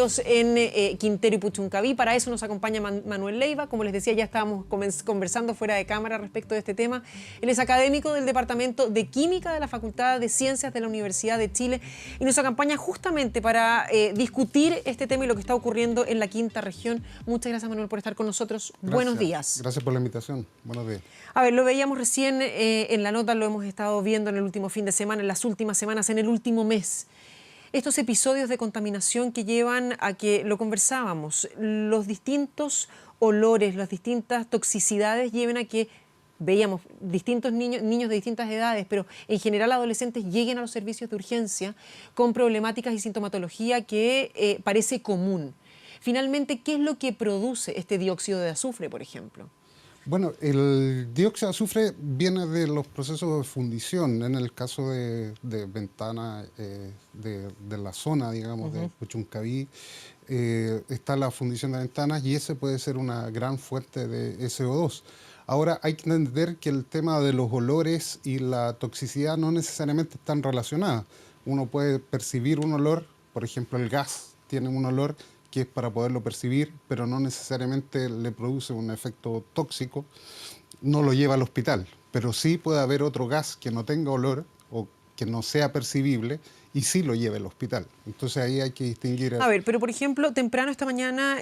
incendios en Quintero y Puchuncaví. Para eso nos acompaña Manuel Leiva. Como les decía, ya estábamos conversando fuera de cámara respecto de este tema. Él es académico del Departamento de Química de la Facultad de Ciencias de la Universidad de Chile y nos acompaña justamente para discutir este tema y lo que está ocurriendo en la quinta región. Muchas gracias, Manuel, por estar con nosotros. Gracias. Buenos días. Gracias por la invitación. Buenos días. A ver, lo veíamos recién en la nota, lo hemos estado viendo en el último fin de semana, en las últimas semanas, en el último mes. Estos episodios de contaminación que llevan a que, lo conversábamos, los distintos olores, las distintas toxicidades lleven a que veíamos distintos niños de distintas edades, pero en general adolescentes lleguen a los servicios de urgencia con problemáticas y sintomatología que parece común. Finalmente, ¿qué es lo que produce este dióxido de azufre, por ejemplo? Bueno, el dióxido de azufre viene de los procesos de fundición. En el caso de Ventana, de la zona, digamos, de Puchuncaví, está la fundición de ventanas y ese puede ser una gran fuente de SO2. Ahora, hay que entender que el tema de los olores y la toxicidad no necesariamente están relacionadas. Uno puede percibir un olor, por ejemplo, el gas tiene un olor que es para poderlo percibir, pero no necesariamente le produce un efecto tóxico, no lo lleva al hospital. Pero sí puede haber otro gas que no tenga olor o que no sea percibible y sí lo lleva al hospital. Entonces ahí hay que distinguir. A ver, pero por ejemplo, temprano esta mañana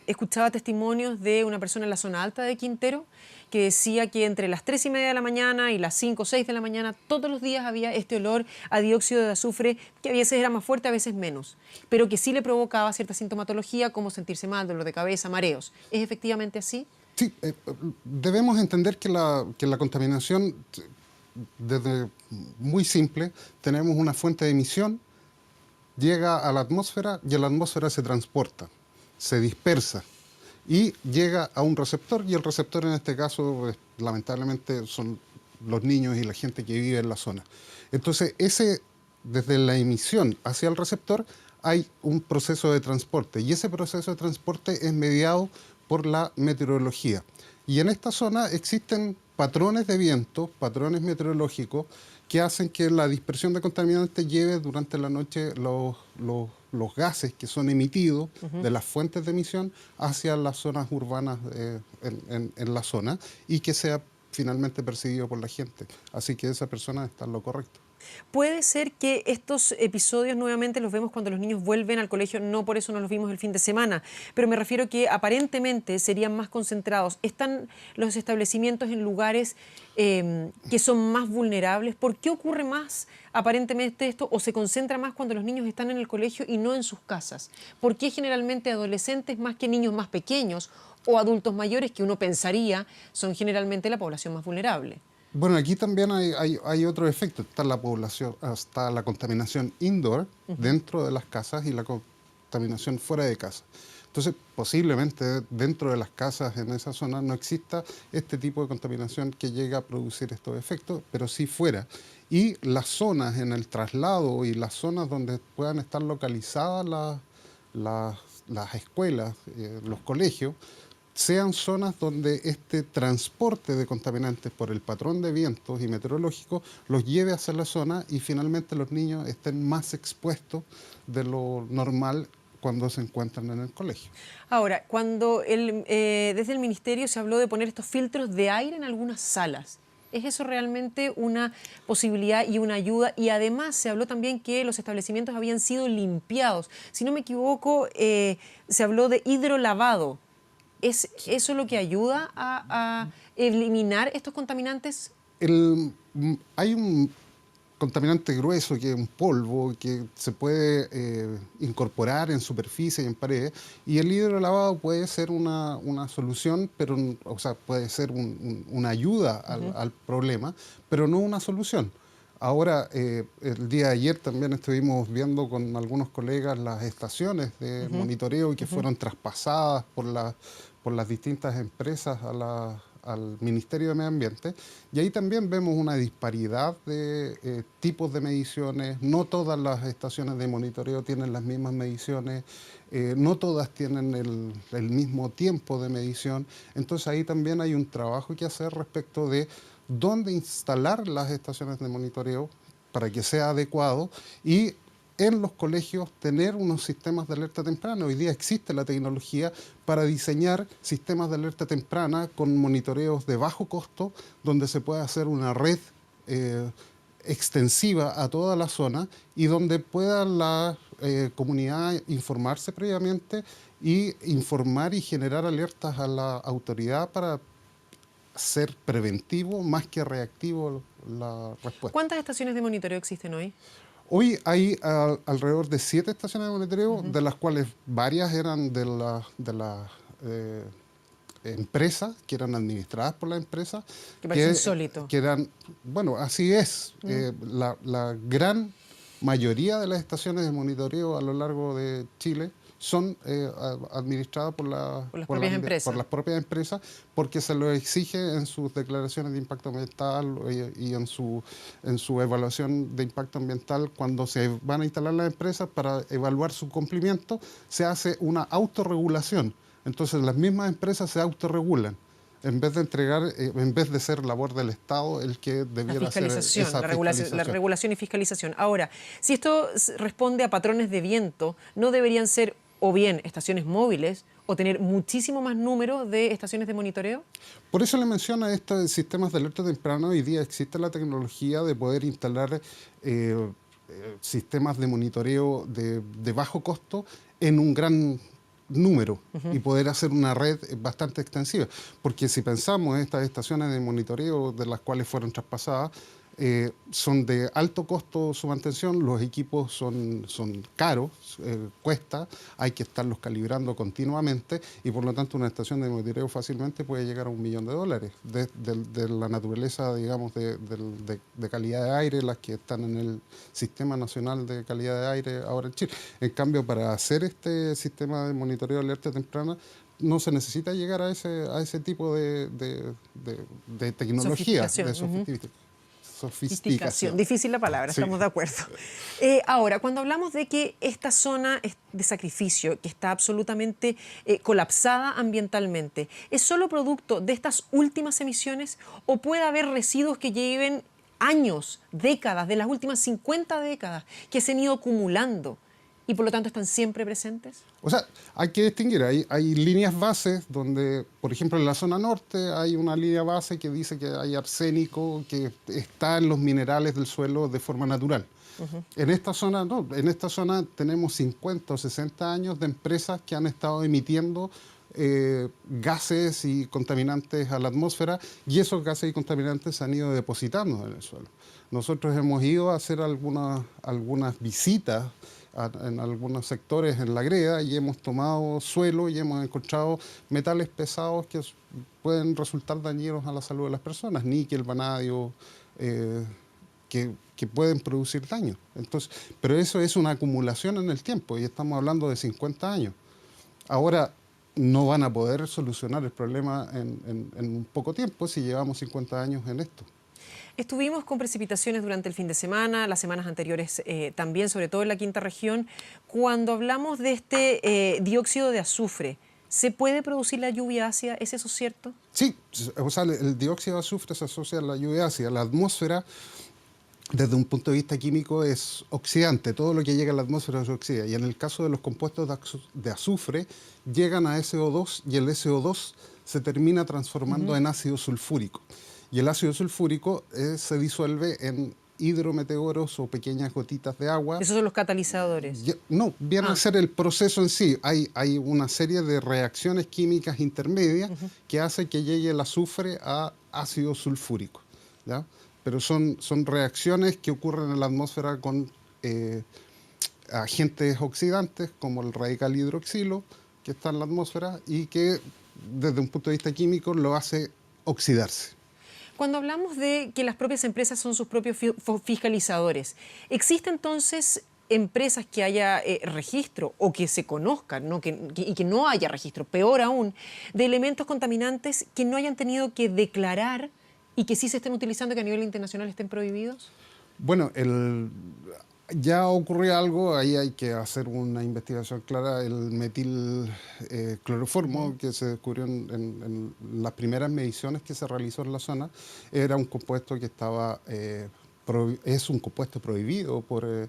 escuchaba testimonios de una persona en la zona alta de Quintero que decía que entre las 3:30 de la mañana y las 5 o 6 de la mañana todos los días había este olor a dióxido de azufre que a veces era más fuerte, a veces menos, pero que sí le provocaba cierta sintomatología como sentirse mal, dolor de cabeza, mareos. ¿Es efectivamente así? Sí, debemos entender que la contaminación, desde muy simple, tenemos una fuente de emisión, llega a la atmósfera y en la atmósfera se transporta, se dispersa y llega a un receptor, y el receptor en este caso lamentablemente son los niños y la gente que vive en la zona. Entonces desde la emisión hacia el receptor hay un proceso de transporte y ese proceso de transporte es mediado por la meteorología. Y en esta zona existen patrones de viento, patrones meteorológicos que hacen que la dispersión de contaminantes lleve durante la noche los gases que son emitidos de las fuentes de emisión hacia las zonas urbanas en la zona y que sea finalmente percibido por la gente. Así que esa persona está en lo correcto. Puede ser que estos episodios nuevamente los vemos cuando los niños vuelven al colegio, no por eso no los vimos el fin de semana, pero me refiero que aparentemente serían más concentrados. ¿Están los establecimientos en lugares que son más vulnerables? ¿Por qué ocurre más aparentemente esto o se concentra más cuando los niños están en el colegio y no en sus casas? ¿Por qué generalmente adolescentes más que niños más pequeños o adultos mayores que uno pensaría son generalmente la población más vulnerable? Bueno, aquí también hay otro efecto. Está la población, está la contaminación indoor, dentro de las casas, y la contaminación fuera de casa. Entonces, posiblemente dentro de las casas en esa zona no exista este tipo de contaminación que llega a producir estos efectos, pero sí fuera. Y las zonas en el traslado y las zonas donde puedan estar localizadas las escuelas, los colegios, sean zonas donde este transporte de contaminantes por el patrón de vientos y meteorológicos los lleve hacia la zona y finalmente los niños estén más expuestos de lo normal cuando se encuentran en el colegio. Ahora, cuando desde el Ministerio se habló de poner estos filtros de aire en algunas salas, ¿es eso realmente una posibilidad y una ayuda? Y además se habló también que los establecimientos habían sido limpiados. Si no me equivoco, se habló de hidrolavado. ¿Es eso lo que ayuda a eliminar estos contaminantes? Hay un contaminante grueso que es un polvo que se puede incorporar en superficie y en paredes, y el hidrolavado puede ser una solución, pero, o sea, puede ser una ayuda al problema, pero no una solución. Ahora, el día de ayer también estuvimos viendo con algunos colegas las estaciones de monitoreo que fueron traspasadas por las distintas empresas al Ministerio de Medio Ambiente, y ahí también vemos una disparidad de tipos de mediciones. No todas las estaciones de monitoreo tienen las mismas mediciones, no todas tienen el mismo tiempo de medición. Entonces ahí también hay un trabajo que hacer respecto de dónde instalar las estaciones de monitoreo para que sea adecuado y en los colegios tener unos sistemas de alerta temprana. Hoy día existe la tecnología para diseñar sistemas de alerta temprana con monitoreos de bajo costo, donde se puede hacer una red extensiva a toda la zona y donde pueda la comunidad informarse previamente y informar y generar alertas a la autoridad para ser preventivo más que reactivo la respuesta. ¿Cuántas estaciones de monitoreo existen hoy? Hoy hay alrededor de 7 estaciones de monitoreo, de las cuales varias eran de las empresas, que eran administradas por la empresa. Que parece insólito. Que eran, bueno, así es. La gran mayoría de las estaciones de monitoreo a lo largo de Chile son administradas por las propias empresas, porque se lo exige en sus declaraciones de impacto ambiental y en su evaluación de impacto ambiental. Cuando se van a instalar las empresas, para evaluar su cumplimiento, se hace una autorregulación. Entonces las mismas empresas se autorregulan, en vez de entregar, en vez de ser labor del Estado el que debiera hacer esa fiscalización. La regulación y fiscalización. Ahora, si esto responde a patrones de viento, ¿no deberían ser o bien estaciones móviles o tener muchísimo más número de estaciones de monitoreo? Por eso le menciono estos sistemas de alerta temprana. Hoy día existe la tecnología de poder instalar sistemas de monitoreo de bajo costo en un gran número y poder hacer una red bastante extensiva. Porque si pensamos en estas estaciones de monitoreo de las cuales fueron traspasadas, son de alto costo su mantención, los equipos son caros, cuesta, hay que estarlos calibrando continuamente y por lo tanto una estación de monitoreo fácilmente puede llegar a $1 millón de la naturaleza, digamos, de calidad de aire, las que están en el Sistema Nacional de Calidad de Aire ahora en Chile. En cambio, para hacer este sistema de monitoreo de alerta temprana, no se necesita llegar a ese tipo de tecnología, de sofisticación. Difícil la palabra, Sí. estamos de acuerdo. Ahora, cuando hablamos de que esta zona de sacrificio, que está absolutamente colapsada ambientalmente, ¿es solo producto de estas últimas emisiones o puede haber residuos que lleven años, décadas, de las últimas 50 décadas, que se han ido acumulando y por lo tanto están siempre presentes? O sea, hay que distinguir, hay líneas bases donde, por ejemplo, en la zona norte hay una línea base que dice que hay arsénico que está en los minerales del suelo de forma natural. En esta zona no, en esta zona tenemos 50 o 60 años de empresas que han estado emitiendo gases y contaminantes a la atmósfera y esos gases y contaminantes se han ido depositando en el suelo. Nosotros hemos ido a hacer algunas visitas en algunos sectores en la greda y hemos tomado suelo y hemos encontrado metales pesados que pueden resultar dañinos a la salud de las personas, níquel, vanadio, que pueden producir daño. Entonces, pero eso es una acumulación en el tiempo y estamos hablando de 50 años. Ahora, no van a poder solucionar el problema en un poco tiempo si llevamos 50 años en esto. Estuvimos con precipitaciones durante el fin de semana, las semanas anteriores también, sobre todo en la quinta región. Cuando hablamos de este dióxido de azufre, ¿se puede producir la lluvia ácida? ¿Es eso cierto? Sí, o sea, el dióxido de azufre se asocia a la lluvia ácida. La atmósfera, desde un punto de vista químico, es oxidante. Todo lo que llega a la atmósfera se oxida. Y en el caso de los compuestos de azufre, llegan a SO2 y el SO2 se termina transformando en ácido sulfúrico. Y el ácido sulfúrico se disuelve en hidrometeoros o pequeñas gotitas de agua. ¿Esos son los catalizadores? No, viene a ser el proceso en sí. Hay una serie de reacciones químicas intermedias que hace que llegue el azufre a ácido sulfúrico, ¿ya? Pero son reacciones que ocurren en la atmósfera con agentes oxidantes como el radical hidroxilo que está en la atmósfera y que desde un punto de vista químico lo hace oxidarse. Cuando hablamos de que las propias empresas son sus propios fiscalizadores, ¿existe entonces empresas que haya registro o que se conozcan, ¿no? y que no haya registro, peor aún, de elementos contaminantes que no hayan tenido que declarar y que sí se estén utilizando y que a nivel internacional estén prohibidos? Bueno, ya ocurrió algo, ahí hay que hacer una investigación clara. El metil cloroformo que se descubrió en las primeras mediciones que se realizó en la zona, era un compuesto que es un compuesto prohibido por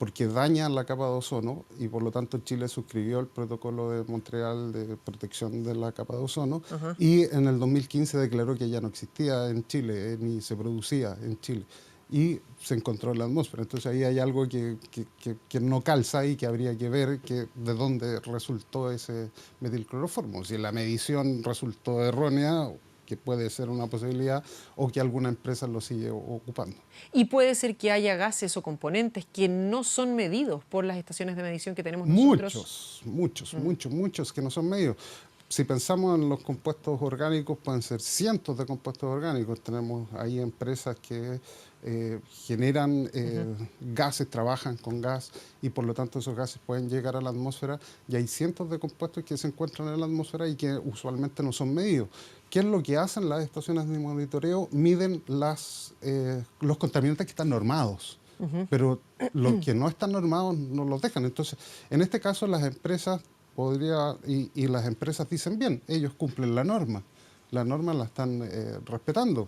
porque daña la capa de ozono y por lo tanto Chile suscribió el protocolo de Montreal de protección de la capa de ozono y en el 2015 declaró que ya no existía en Chile ni se producía en Chile y se encontró en la atmósfera. Entonces ahí hay algo que no calza y que habría que ver de dónde resultó ese metilcloroformo. Si la medición resultó errónea, que puede ser una posibilidad, o que alguna empresa lo sigue ocupando. Y puede ser que haya gases o componentes que no son medidos por las estaciones de medición que tenemos nosotros. Muchos que no son medidos. Si pensamos en los compuestos orgánicos, pueden ser cientos de compuestos orgánicos. Tenemos ahí empresas que generan gases, trabajan con gas y por lo tanto esos gases pueden llegar a la atmósfera y hay cientos de compuestos que se encuentran en la atmósfera y que usualmente no son medidos. ¿Qué es lo que hacen las estaciones de monitoreo? Miden los contaminantes que están normados. Pero los que no están normados no los dejan. Entonces, en este caso las empresas y las empresas dicen bien, ellos cumplen la norma la están respetando,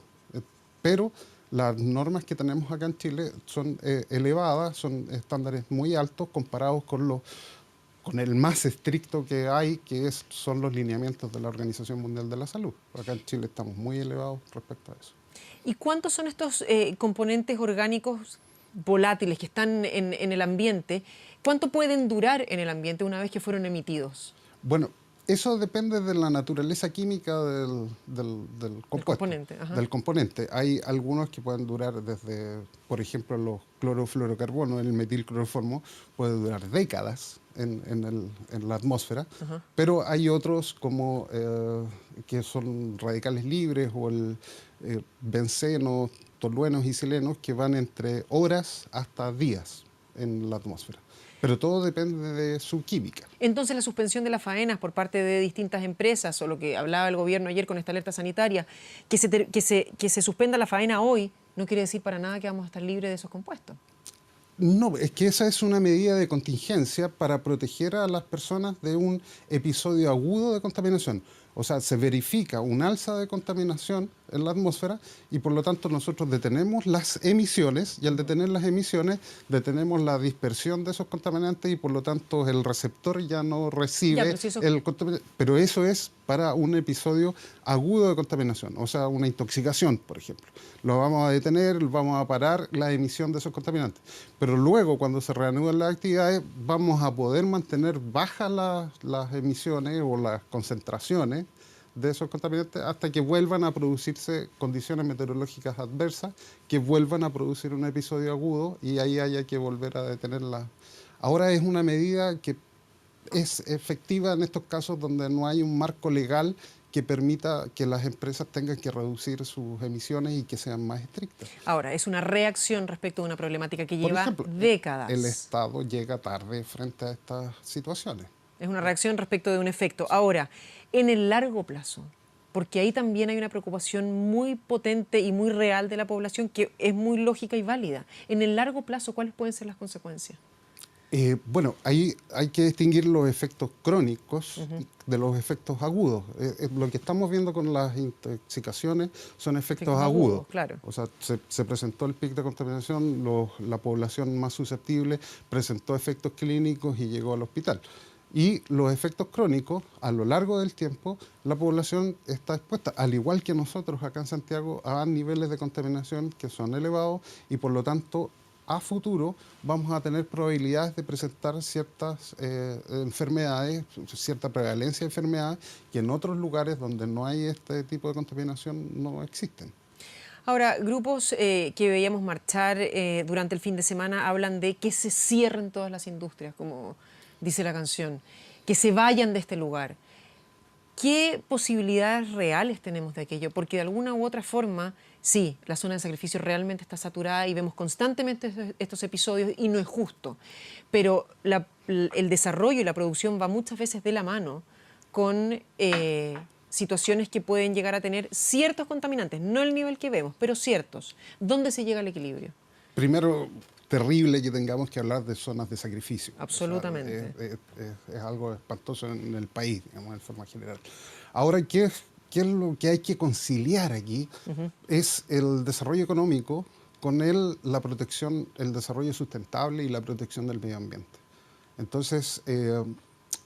pero las normas que tenemos acá en Chile son elevadas, son estándares muy altos comparados con el más estricto que hay, son los lineamientos de la Organización Mundial de la Salud. Acá en Chile estamos muy elevados respecto a eso. ¿Y cuántos son estos componentes orgánicos volátiles que están en el ambiente? ¿Cuánto pueden durar en el ambiente una vez que fueron emitidos? Bueno, eso depende de la naturaleza química del compuesto, del componente. Hay algunos que pueden durar desde, por ejemplo, los clorofluorocarbonos, el metilcloroformo, puede durar décadas en la atmósfera, pero hay otros como que son radicales libres o el benceno, toluenos y silenos que van entre horas hasta días en la atmósfera. Pero todo depende de su química. Entonces, la suspensión de las faenas por parte de distintas empresas, o lo que hablaba el gobierno ayer con esta alerta sanitaria, que se suspenda la faena hoy, no quiere decir para nada que vamos a estar libres de esos compuestos. No, es que esa es una medida de contingencia para proteger a las personas de un episodio agudo de contaminación. O sea, se verifica un alza de contaminación en la atmósfera y por lo tanto nosotros detenemos las emisiones y al detener las emisiones detenemos la dispersión de esos contaminantes y por lo tanto el receptor ya no recibe el contaminante. Pero eso es para un episodio agudo de contaminación, o sea, una intoxicación, por ejemplo. Lo vamos a detener, vamos a parar la emisión de esos contaminantes. Pero luego, cuando se reanuden las actividades, vamos a poder mantener bajas las emisiones o las concentraciones de esos contaminantes hasta que vuelvan a producirse condiciones meteorológicas adversas, que vuelvan a producir un episodio agudo y ahí haya que volver a detenerla. Ahora es una medida que es efectiva en estos casos donde no hay un marco legal que permita que las empresas tengan que reducir sus emisiones y que sean más estrictas. Ahora, es una reacción respecto a una problemática que lleva ejemplo, décadas. El Estado llega tarde frente a estas situaciones. Es una reacción respecto de un efecto. Ahora, en el largo plazo, porque ahí también hay una preocupación muy potente y muy real de la población que es muy lógica y válida. En el largo plazo, ¿cuáles pueden ser las consecuencias? Bueno, ahí hay que distinguir los efectos crónicos de los efectos agudos. Lo que estamos viendo con las intoxicaciones son efectos agudos. Claro. O sea, se presentó el pic de contaminación, la población más susceptible presentó efectos clínicos y llegó al hospital. Y los efectos crónicos, a lo largo del tiempo, la población está expuesta, al igual que nosotros acá en Santiago, a niveles de contaminación que son elevados y por lo tanto a futuro vamos a tener probabilidades de presentar ciertas enfermedades, cierta prevalencia de enfermedades que en otros lugares donde no hay este tipo de contaminación no existen. Ahora, grupos que veíamos marchar durante el fin de semana hablan de que se cierren todas las industrias, como dice la canción, que se vayan de este lugar. ¿Qué posibilidades reales tenemos de aquello? Porque de alguna u otra forma, sí, la zona de sacrificio realmente está saturada y vemos constantemente estos episodios y no es justo. Pero el desarrollo y la producción va muchas veces de la mano con situaciones que pueden llegar a tener ciertos contaminantes, no el nivel que vemos, pero ciertos. ¿Dónde se llega al equilibrio? Primero, terrible que tengamos que hablar de zonas de sacrificio. Absolutamente. O sea, es algo espantoso en el país, digamos, en forma general. Ahora, ¿qué es lo que hay que conciliar aquí? Es el desarrollo económico con él la protección, el desarrollo sustentable y la protección del medio ambiente. Entonces,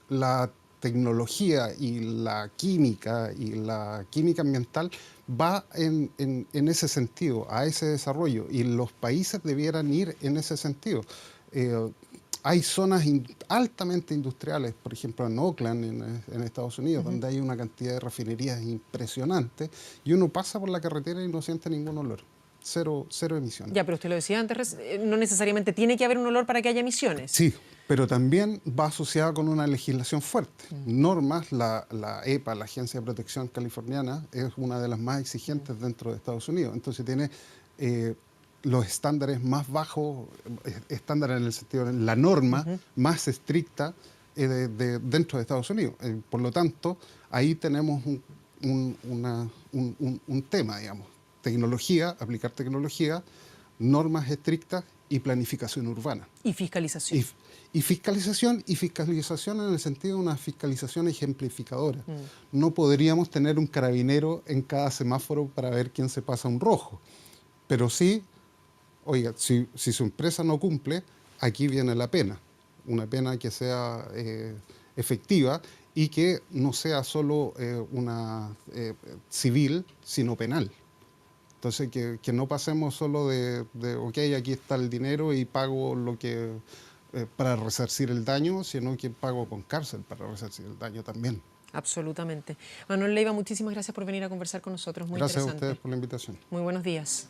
la tecnología y la química ambiental va en ese sentido, a ese desarrollo, y los países debieran ir en ese sentido. Hay zonas altamente industriales, por ejemplo en Oakland, en Estados Unidos, donde hay una cantidad de refinerías impresionante, y uno pasa por la carretera y no siente ningún olor. Cero emisiones. Ya, pero usted lo decía antes, no necesariamente tiene que haber un olor para que haya emisiones. Sí, pero también va asociada con una legislación fuerte. Normas, la EPA, la Agencia de Protección Californiana, es una de las más exigentes dentro de Estados Unidos. Entonces tiene los estándares más bajos, estándares en el sentido de la norma más estricta dentro de Estados Unidos. Por lo tanto, ahí tenemos un tema, digamos. Tecnología, aplicar tecnología, normas estrictas y planificación urbana. Y fiscalización. Y fiscalización en el sentido de una fiscalización ejemplificadora. No podríamos tener un carabinero en cada semáforo para ver quién se pasa un rojo. Pero sí, oiga, si su empresa no cumple, aquí viene la pena. Una pena que sea efectiva y que no sea solo una civil, sino penal. Entonces, que no pasemos solo de ok, aquí está el dinero y pago lo que para resarcir el daño, sino que pago con cárcel para resarcir el daño también. Absolutamente. Manuel Leiva, muchísimas gracias por venir a conversar con nosotros. Muy Gracias interesante. a ustedes por la invitación. Muy buenos días.